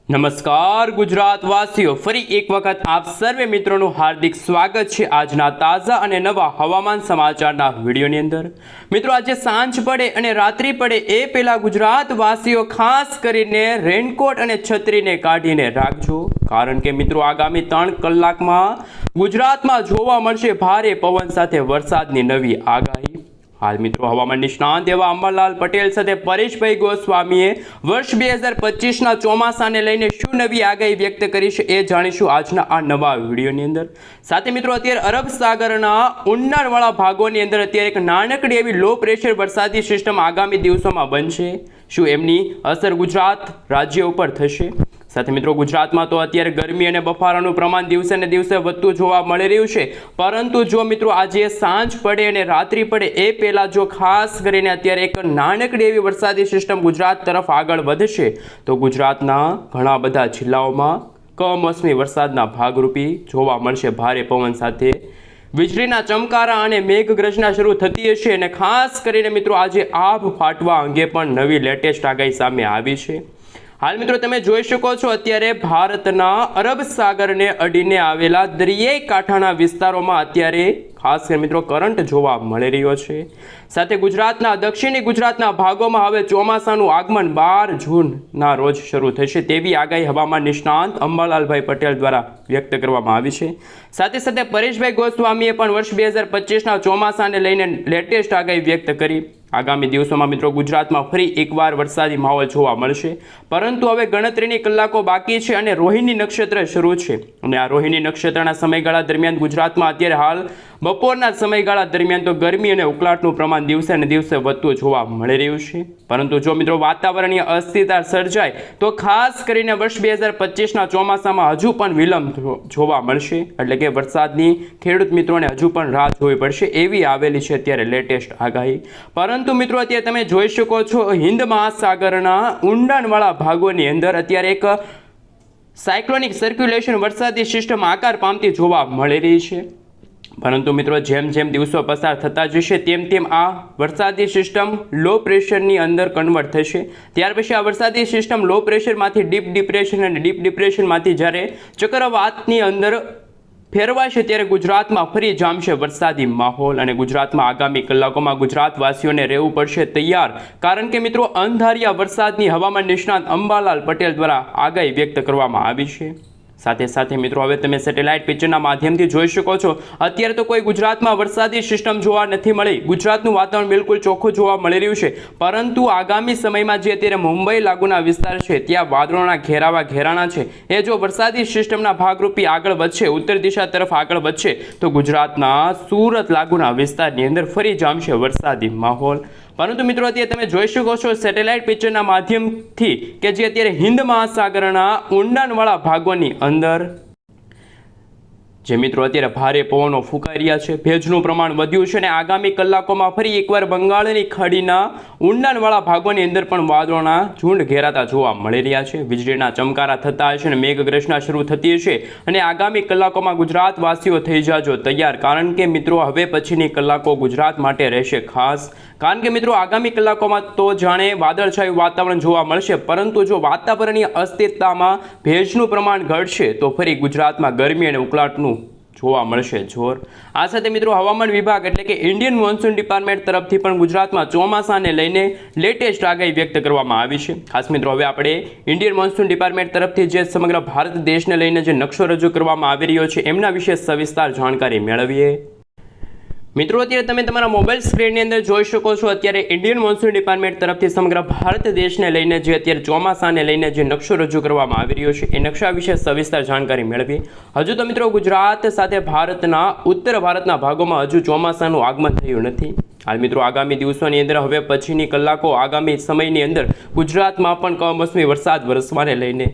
નમસ્કાર ગુજરાતવાસીઓ, ફરી એક વખત આપ સર્વે મિત્રોનું હાર્દિક સ્વાગત છે આજના તાજા અને નવા હવામાન સમાચારના વિડીયોની અંદર। મિત્રો, આજે સાંજ પડે અને રાત્રિ પડે એ પહેલા ગુજરાતવાસીઓ ખાસ કરીને રેનકોટ અને છત્રીને કાઢીને રાખજો, કારણ કે મિત્રો આગામી 3 કલાકમાં ગુજરાતમાં જોવા મળશે ભારે પવન સાથે વરસાદની નવી આગાહી। હાલ મિત્રો હવામાન નિષ્ણાંત એવા અંબાલાલ પટેલ સાથે પરેશભાઈ ગોસ્વામીએ વર્ષ 2025ના ચોમાસાને લઈને શું નવી આગાહી વ્યક્ત કરી છે એ જાણીશું આજના આ નવા વિડીયોની અંદર। સાથે મિત્રો અત્યારે અરબ સાગરના ઊંડાણવાળા ભાગોની અંદર અત્યારે એક નાનકડી એવી લો પ્રેશર વરસાદી સિસ્ટમ આગામી દિવસોમાં બનશે। શું એમની અસર ગુજરાત રાજ્ય ઉપર થશે? સાથે મિત્રો ગુજરાતમાં તો અત્યારે ગરમી અને બફારાનું પ્રમાણ દિવસે ને દિવસે વધતું જોવા મળી રહ્યું છે, પરંતુ જો મિત્રો આજે સાંજ પડે અને રાત્રિ પડે એ પહેલા જો ખાસ કરીને અત્યારે એક નાનકડી એવી વરસાદી સિસ્ટમ ગુજરાત તરફ આગળ વધશે તો ગુજરાતના ઘણા બધા જિલ્લાઓમાં કમોસમી વરસાદના ભાગરૂપી જોવા મળશે ભારે પવન સાથે વીજળીના ચમકારા અને મેઘગર્જના શરૂ થતી હશે। અને ખાસ કરીને મિત્રો આજે આભ ફાટવા અંગે પણ નવી લેટેસ્ટ આગાહી સામે આવી છે। હાલ મિત્રો તમે જોઈ શકો છો અત્યારે ભારતના અરબ સાગરને અડીને આવેલા દરિયાઈ કાંઠાના વિસ્તારોમાં અત્યારે ખાસ કરીને મિત્રો કરંટ જોવા મળી રહ્યો છે। સાથે ગુજરાતના દક્ષિણી ગુજરાતના ભાગોમાં હવે ચોમાસાનું આગમન 12 જૂનના રોજ શરૂ થશે તેવી આગાહી હવામાન નિષ્ણાંત અંબાલાલભાઈ પટેલ દ્વારા વ્યક્ત કરવામાં આવી છે। સાથે સાથે પરેશભાઈ ગોસ્વામીએ પણ વર્ષ 2025ના ચોમાસાને લઈને લેટેસ્ટ આગાહી વ્યક્ત કરી। આગામી દિવસોમાં મિત્રો ગુજરાતમાં ફરી એકવાર વરસાદી માહોલ જોવા મળશે, પરંતુ હવે ગણતરીની કલાકો બાકી છે અને રોહિણી નક્ષત્ર શરૂ છે અને આ રોહિણી નક્ષત્રના સમયગાળા દરમિયાન ગુજરાતમાં અત્યારે હાલ બપોરના સમયગાળા દરમિયાન તો ગરમી અને ઉકળાટનું પ્રમાણ દિવસે ને દિવસે વધતું જોવા મળી રહ્યું છે। પરંતુ જો મિત્રો વાતાવરણીય અસ્થિરતા સર્જાય તો ખાસ કરીને વર્ષ 2025ના ચોમાસામાં હજુ પણ વિલંબ જોવા મળશે, એટલે કે વરસાદની ખેડૂત મિત્રોને હજુ પણ રાહ જોવી પડશે એવી આવેલી છે અત્યારે લેટેસ્ટ આગાહી। પરંતુ મિત્રો અત્યારે તમે જોઈ શકો છો હિન્દ મહાસાગરના ઊંડાણવાળા ભાગોની અંદર અત્યારે એક સાયક્લોનિક સર્ક્યુલેશન વરસાદી સિસ્ટમ આકાર પામતી જોવા મળી રહી છે, પરંતુ મિત્રો જેમ જેમ દિવસો પસાર થતા જશે તેમ તેમ આ વરસાદી સિસ્ટમ લો પ્રેશરની અંદર કન્વર્ટ થશે। ત્યાર પછી આ વરસાદી સિસ્ટમ લો પ્રેશરમાંથી ડીપ ડિપ્રેશન અને ડીપ ડિપ્રેશનમાંથી જ્યારે ચક્રવાતની અંદર ફેરવાશે ત્યારે ગુજરાતમાં ફરી જામશે વરસાદી માહોલ અને ગુજરાતમાં આગામી કલાકોમાં ગુજરાતવાસીઓને રહેવું પડશે તૈયાર, કારણ કે મિત્રો અંધારિયા વરસાદની હવામાન નિષ્ણાંત અંબાલાલ પટેલ દ્વારા આગાહી વ્યક્ત કરવામાં આવી છે। સાથે સાથે મિત્રો હવે તમે સેટેલાઇટ પિક્ચરના માધ્યમથી જોઈ શકો છો અત્યારે તો કોઈ ગુજરાતમાં વરસાદી સિસ્ટમ જોવા નથી મળી, ગુજરાતનું વાતાવરણ બિલકુલ ચોખ્ખું જોવા મળી રહ્યું છે, પરંતુ આગામી સમયમાં જે અત્યારે મુંબઈ લાગુના વિસ્તાર છે ત્યાં વાદળોના ઘેરાણા છે એ જો વરસાદી સિસ્ટમના ભાગરૂપી આગળ વધશે, ઉત્તર દિશા તરફ આગળ વધશે તો ગુજરાતના સુરત લાગુના વિસ્તારની અંદર ફરી જામશે વરસાદી માહોલ। પરંતુ મિત્રો અત્યારે તમે જોઈ શકો છો સેટેલાઇટ પિક્ચરના માધ્યમથી કે જે અત્યારે હિન્દ મહાસાગરના ઊંડાણવાળા ભાગોની અંદર જે મિત્રો અત્યારે ભારે પવનો ફૂંકાઈ રહ્યા છે, ભેજનું પ્રમાણ વધ્યું છે અને આગામી કલાકોમાં ફરી એકવાર બંગાળની ખાડીના ઊંડાણવાળા ભાગોની અંદર પણ વાદળોના ઝુંડ ઘેરાતા જોવા મળી રહ્યા છે, વીજળીના ચમકારા થતા હશે અને મેઘગર્જના શરૂ થતી હશે અને આગામી કલાકોમાં ગુજરાતવાસીઓ થઈ જાજો તૈયાર, કારણ કે મિત્રો હવે પછીની કલાકો ગુજરાત માટે રહેશે ખાસ, કારણ કે મિત્રો આગામી કલાકોમાં તો જાણે વાદળછાયું વાતાવરણ જોવા મળશે, પરંતુ જો વાતાવરણીય અસ્થિરતામાં ભેજનું પ્રમાણ ઘટશે તો ફરી ગુજરાતમાં ગરમી અને ઉકળાટનું જોવા મળશે જોર। આ સાથે મિત્રો હવામાન વિભાગ એટલે કે ઇન્ડિયન મોન્સૂન ડિપાર્ટમેન્ટ તરફથી પણ ગુજરાતમાં ચોમાસાને લઈને લેટેસ્ટ આગાહી વ્યક્ત કરવામાં આવી છે। ખાસ મિત્રો હવે આપણે ઇન્ડિયન મોન્સૂન ડિપાર્ટમેન્ટ તરફથી જે સમગ્ર ભારત દેશને લઈને જે નકશો રજૂ કરવામાં આવી રહ્યો છે એમના વિશે સવિસ્તાર જાણકારી મેળવીએ। મિત્રો અત્યારે તમે તમારા મોબાઈલ સ્ક્રીનની અંદર જોઈ શકો છો અત્યારે ઇન્ડિયન મોન્સૂન ડિપાર્ટમેન્ટ તરફથી સમગ્ર ભારત દેશને લઈને જે અત્યારે ચોમાસાને લઈને જે નકશો રજૂ કરવામાં આવી રહ્યો છે એ નકશા વિશે સવિસ્તાર જાણકારી મેળવી। હજુ તો મિત્રો ગુજરાત સાથે ભારતના ઉત્તર ભારતના ભાગોમાં હજુ ચોમાસાનું આગમન થયું નથી। હાલ મિત્રો આગામી દિવસોની અંદર હવે પછીની કલાકો આગામી સમયની અંદર ગુજરાતમાં પણ કમોસમી વરસાદ વરસવાને લઈને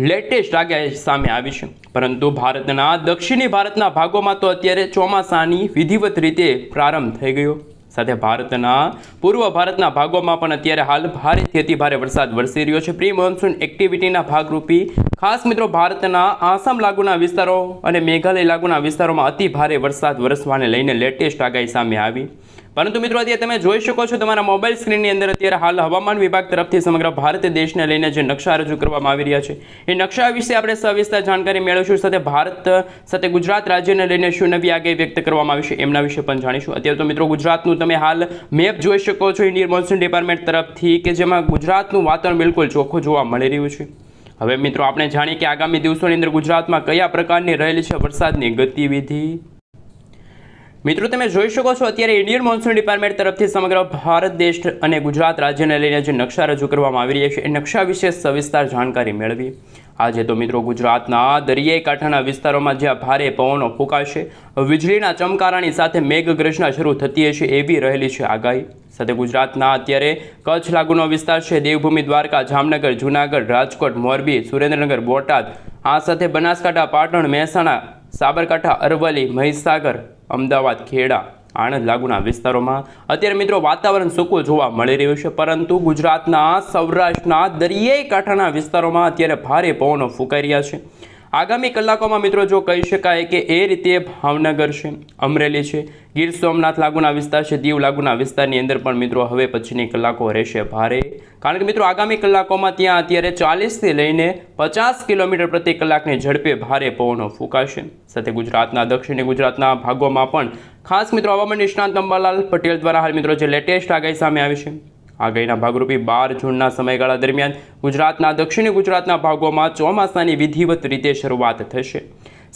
લેટેસ્ટ આગાહી સામે આવી છે, પરંતુ ભારતના દક્ષિણી ભારતના ભાગોમાં તો અત્યારે ચોમાસાની વિધિવત રીતે પ્રારંભ થઈ ગયો। સાથે ભારતના પૂર્વ ભારતના ભાગોમાં પણ અત્યારે હાલ ભારેથી અતિ ભારે વરસાદ વરસી રહ્યો છે। પ્રી મોન્સૂન એક્ટિવિટીના ભાગરૂપી ખાસ મિત્રો ભારતના આસામ લાગુના વિસ્તારો અને મેઘાલય લાગુના વિસ્તારોમાં અતિ ભારે વરસાદ વરસવાને લઈને લેટેસ્ટ આગાહી સામે આવી. પરંતુ મિત્રો અત્યારે તમે જોઈ શકો છો તમારા મોબાઈલ સ્ક્રીનની અંદર અત્યારે હાલ હવામાન વિભાગ તરફથી સમગ્ર ભારત દેશને લઈને જે નકશા રજૂ કરવામાં આવી રહ્યા છે એ નકશા વિશે આપણે સવિસ્તાર જાણકારી મેળવીશું. સાથે ભારત સાથે ગુજરાત રાજ્યને લઈને શું નવી આગાહી વ્યક્ત કરવામાં આવી છે એમના વિશે પણ જાણીશું. અત્યારે તો મિત્રો ગુજરાતનું તમે હાલ મેપ જોઈ શકો છો ઇન્ડિયન મોન્સૂન ડિપાર્ટમેન્ટ તરફથી, કે જેમાં ગુજરાતનું વાતાવરણ બિલકુલ ચોખ્ખું જોવા મળી રહ્યું છે. હવે મિત્રો આપણે જાણીએ કે આગામી દિવસોની અંદર ગુજરાતમાં કયા પ્રકારની રહેલી છે વરસાદની ગતિવિધિ. મિત્રો તમે જોઈ શકો છો અત્યારે ઇન્ડિયન મોન્સૂન ડિપાર્ટમેન્ટ તરફથી સમગ્ર ભારત દેશ અને ગુજરાત રાજ્યને લઈને જે નકશા રજૂ કરવામાં આવી રહ્યા છે એ નકશા વિશે સવિસ્તાર જાણકારી મેળવી. આજે તો મિત્રો ગુજરાતના દરિયાઈ કાંઠાના વિસ્તારોમાં જ્યાં ભારે પવનો ફૂંકાશે, વીજળીના ચમકારાની સાથે મેઘગર્જના શરૂ થતી હશે એવી રહેલી છે આગાહી. સાથે ગુજરાતના અત્યારે કચ્છ લાગુનો વિસ્તાર છે, દેવભૂમિ, દ્વારકા, જામનગર, જૂનાગઢ, રાજકોટ, મોરબી, સુરેન્દ્રનગર, બોટાદ, આ સાથે બનાસકાંઠા, પાટણ, મહેસાણા, સાબરકાંઠા, અરવલ્લી, મહીસાગર, અમદાવાદ, ખેડા, આણંદ લાગુના વિસ્તારોમાં અત્યારે મિત્રો વાતાવરણ સૂકું જોવા મળી રહ્યું છે. પરંતુ ગુજરાતના સૌરાષ્ટ્રના દરિયાઈ કાંઠાના વિસ્તારોમાં અત્યારે ભારે પવનો ફૂંકાઈ રહ્યા છે. આગામી કલાકોમાં મિત્રો જો કહી શકાય કે એ રીતે ભાવનગર છે, અમરેલી છે, ગીર સોમનાથ લાગુના વિસ્તાર છે, દીવ લાગુના વિસ્તારની અંદર પણ મિત્રો હવે પછીની કલાકો રહેશે ભારે. કારણ કે મિત્રો આગામી કલાકોમાં ત્યાં અત્યારે 40થી લઈને 50 કિલોમીટર પ્રતિ કલાકની ઝડપે ભારે પવનો ફૂંકાશે. સાથે ગુજરાતના દક્ષિણી ગુજરાતના ભાગોમાં પણ ખાસ મિત્રો હવામાન નિષ્ણાંત અંબાલાલ પટેલ દ્વારા હાલ મિત્રો જે લેટેસ્ટ આગાહી સામે આવી છે, આગાહીના ભાગરૂપે 12 જૂનના સમયગાળા દરમિયાન ગુજરાતના દક્ષિણી ગુજરાતના ભાગોમાં ચોમાસાની વિધિવત રીતે શરૂઆત થશે.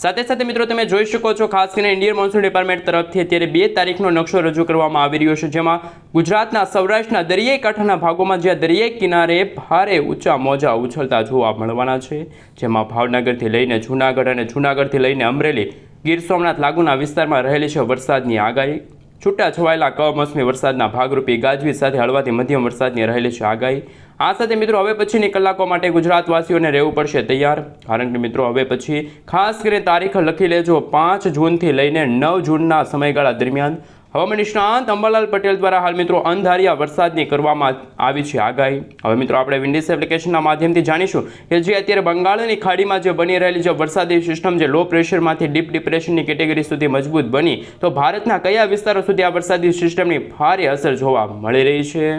સાથે સાથે મિત્રો તમે જોઈ શકો છો ખાસ કરીને ઇન્ડિયન મોન્સૂન ડિપાર્ટમેન્ટ તરફથી અત્યારે 2 તારીખનો નકશો રજૂ કરવામાં આવી રહ્યો છે, જેમાં ગુજરાતના સૌરાષ્ટ્રના દરિયાઈ કાંઠાના ભાગોમાં જ્યાં દરિયાઈ કિનારે ભારે ઊંચા મોજા ઉછળતા જોવા મળવાના છે, જેમાં ભાવનગરથી લઈને જૂનાગઢ અને જૂનાગઢથી લઈને અમરેલી, ગીર સોમનાથ લાગુના વિસ્તારમાં રહેલી છે વરસાદની આગાહી. છૂટા છવાયેલા કમોસમી વરસાદના ભાગરૂપે ગાજવીજ સાથે હળવાથી મધ્યમ વરસાદની રહેલી છે આગાહી. આ સાથે મિત્રો હવે પછીની કલાકો માટે ગુજરાતવાસીઓને રહેવું પડશે તૈયાર. કારણ કે મિત્રો હવે પછી ખાસ કરીને તારીખ લખી લેજો, 5 જૂનથી લઈને 9 જૂનના સમયગાળા દરમિયાન હવામાન નિષ્ણાંત અંબાલાલ પટેલ દ્વારા હાલ મિત્રો અંધારિયા વરસાદની કરવામાં આવી છે આગાહી. હવે મિત્રો આપણે વિન્ડીઝ એપ્લિકેશનના માધ્યમથી જાણીશું કે જે અત્યારે બંગાળની ખાડીમાં જે બની રહેલી જે વરસાદી સિસ્ટમ જે લો પ્રેશરમાંથી ડીપ ડિપ્રેશનની કેટેગરી સુધી મજબૂત બની, તો ભારતના કયા વિસ્તારો સુધી આ વરસાદી સિસ્ટમની ભારે અસર જોવા મળી રહી છે.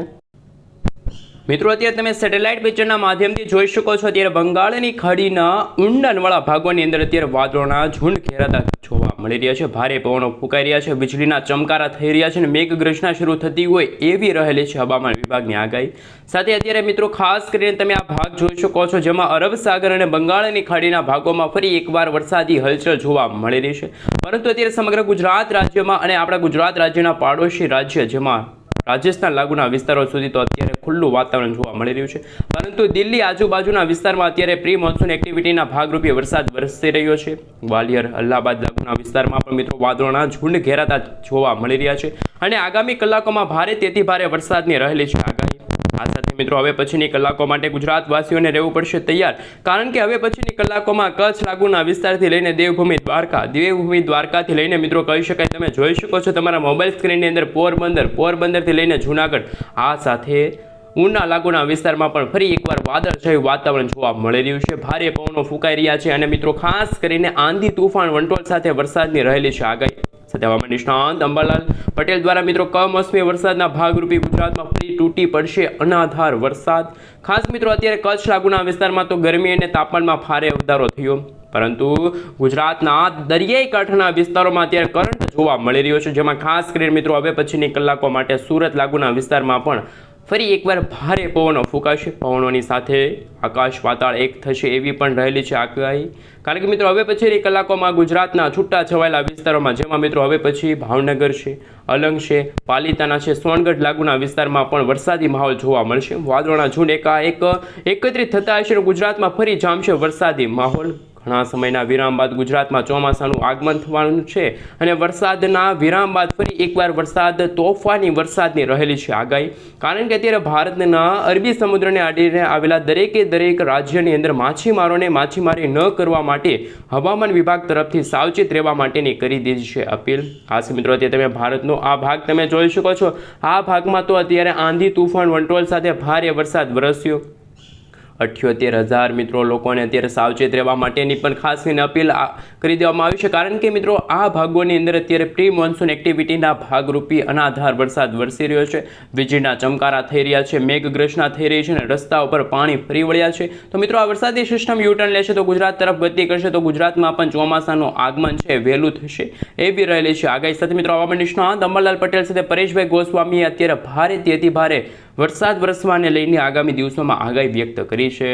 મિત્રો અત્યારે તમે સેટેલાઇટ પિક્ચરના માધ્યમથી જોઈ શકો છો અત્યારે બંગાળની ખાડીના ઊંડાણવાળા ભાગોની અંદર અત્યારે વાદળોના ઝુંડ ઘેરાતા જોવા મળી રહ્યા છે. ભારે પવનો ફૂંકાઈ રહ્યા છે, વીજળીના ચમકારા થઈ રહ્યા છે અને મેઘગર્જના શરૂ થતી હોય એવી રહેલી છે હવામાન વિભાગની આગાહી. સાથે અત્યારે મિત્રો ખાસ કરીને તમે આ ભાગ જોઈ શકો છો, જેમાં અરબ સાગર અને બંગાળની ખાડીના ભાગોમાં ફરી એકવાર વરસાદી હલચલ જોવા મળી રહી છે. પરંતુ અત્યારે સમગ્ર ગુજરાત રાજ્યમાં અને આપણા ગુજરાત રાજ્યના પાડોશી રાજ્ય જેમાં રાજસ્થાન લાગુના વિસ્તારો સુધી તો અત્યારે ખુલ્લું વાતાવરણ જોવા મળી રહ્યું છે. પરંતુ દિલ્હી આજુબાજુના વિસ્તારમાં અત્યારે પ્રી મોન્સૂન એક્ટિવિટીના ભાગરૂપે વરસાદ વરસી રહ્યો છે. ગ્વાલિયર, અલ્હાબાદ લાગુના વિસ્તારમાં પણ મિત્રો વાદળોના ઝુંડ ઘેરાતા જોવા મળી રહ્યા છે અને આગામી કલાકોમાં ભારે તેથી ભારે વરસાદની રહેલી છે આગાહી. આ સાથે મિત્રો હવે પછીની કલાકો માટે ગુજરાતવાસીઓને રહેવું પડશે તૈયાર. કારણ કે હવે પછીની કલાકોમાં કચ્છ લાગુના વિસ્તારથી લઈને દેવભૂમિ દ્વારકાથી લઈને મિત્રો કહી શકાય તમે જોઈ શકો છો તમારા મોબાઈલ સ્ક્રીનની અંદર પોરબંદરથી લઈને જૂનાગઢ, આ સાથે ઉના લાગુના વિસ્તારમાં પણ ફરી એકવાર વાદળછાયું વાતાવરણ જોવા મળી રહ્યું છે. ભારે પવનો ફૂંકાઈ રહ્યા છે અને મિત્રો ખાસ કરીને આંધી તુફાન વંટોળ સાથે વરસાદની રહેલી છે આગાહી. સાથે હવામાન નિષ્ણાંત અંબાલાલ પટેલ દ્વારા મિત્રો કમોસમી વરસાદના ભાગરૂપે ગુજરાતમાં ફરી તૂટી પડશે અનાધાર વરસાદ. ખાસ મિત્રો અત્યારે કચ્છ લાગુના વિસ્તારમાં તો ગરમી અને તાપમાનમાં ભારે વધારો થયો, પરંતુ ગુજરાતના દરિયાઈ કાંઠાના વિસ્તારોમાં અત્યારે કરંટ જોવા મળી રહ્યો છે, જેમાં ખાસ કરીને મિત્રો હવે પછીની કલાકો માટે સુરત લાગુના વિસ્તારમાં પણ ફરી એકવાર ભારે પવનો ફૂંકાશે. પવનોની સાથે આકાશ પાતાળ એક થશે એવી પણ રહેલી છે આગાહી. કારણ કે મિત્રો હવે પછીની કલાકોમાં ગુજરાતના છૂટા છવાયેલા વિસ્તારોમાં, જેમાં મિત્રો હવે પછી ભાવનગર છે, અલંગ છે, પાલિતાના છે, સોનગઢ લાગુના વિસ્તારમાં પણ વરસાદી માહોલ જોવા મળશે. વાદળોના ઝુંડ એકાએક એકત્રિત થતા હશે અને ગુજરાતમાં ફરી જામશે વરસાદી માહોલ. ઘણા સમયના વિરામ બાદ ગુજરાતમાં ચોમાસાનું આગમન થવાનું છે અને વરસાદના વિરામ બાદ ફરી એકવાર વરસાદ તોફાની વરસાદની રહેલી છે આગાહી. કારણ કે અત્યારે ભારતના અરબી સમુદ્રને આડીને આવેલા દરેક રાજ્યની અંદર માછીમારોને માછીમારી ન કરવા માટે હવામાન વિભાગ તરફથી સાવચેત રહેવા માટેની કરી દીધી છે અપીલ. ખાસ મિત્રો અત્યારે તમે ભારતનો આ ભાગ તમે જોઈ શકો છો. આ ભાગમાં તો અત્યારે આંધી તુફાન વંટોળ સાથે ભારે વરસાદ વરસ્યો. 78,000 મિત્રો લોકોને અત્યારે સાવચેત રહેવા માટેની પણ ખાસ કરીને અપીલ કરી દેવામાં આવી છે, કારણ કે મિત્રો આ ભાગોની અંદર અત્યારે પ્રી મોન્સૂન એક્ટિવિટીના ભાગરૂપી અનાધાર વરસાદ વરસી રહ્યો છે, વીજળીના ચમકારા થઈ રહ્યા છે, મેઘગર્જના થઈ રહી છે અને રસ્તા ઉપર પાણી ફરી વળ્યા છે. તો મિત્રો આ વરસાદી સિસ્ટમ યુટર્ન લેશે તો ગુજરાત તરફ ગતિ કરશે, તો ગુજરાતમાં પણ ચોમાસાનું આગમન છે વહેલું થશે એવી રહેલી છે આગાહી સાથે. મિત્રો હવામાન નિષ્ણાત અંબાલાલ પટેલ સાથે પરેશભાઈ ગોસ્વામીએ અત્યારે ભારેથી અતિ ભારે વરસાદ વરસવાને લઈને આગામી દિવસોમાં આગાહી વ્યક્ત કરી છે.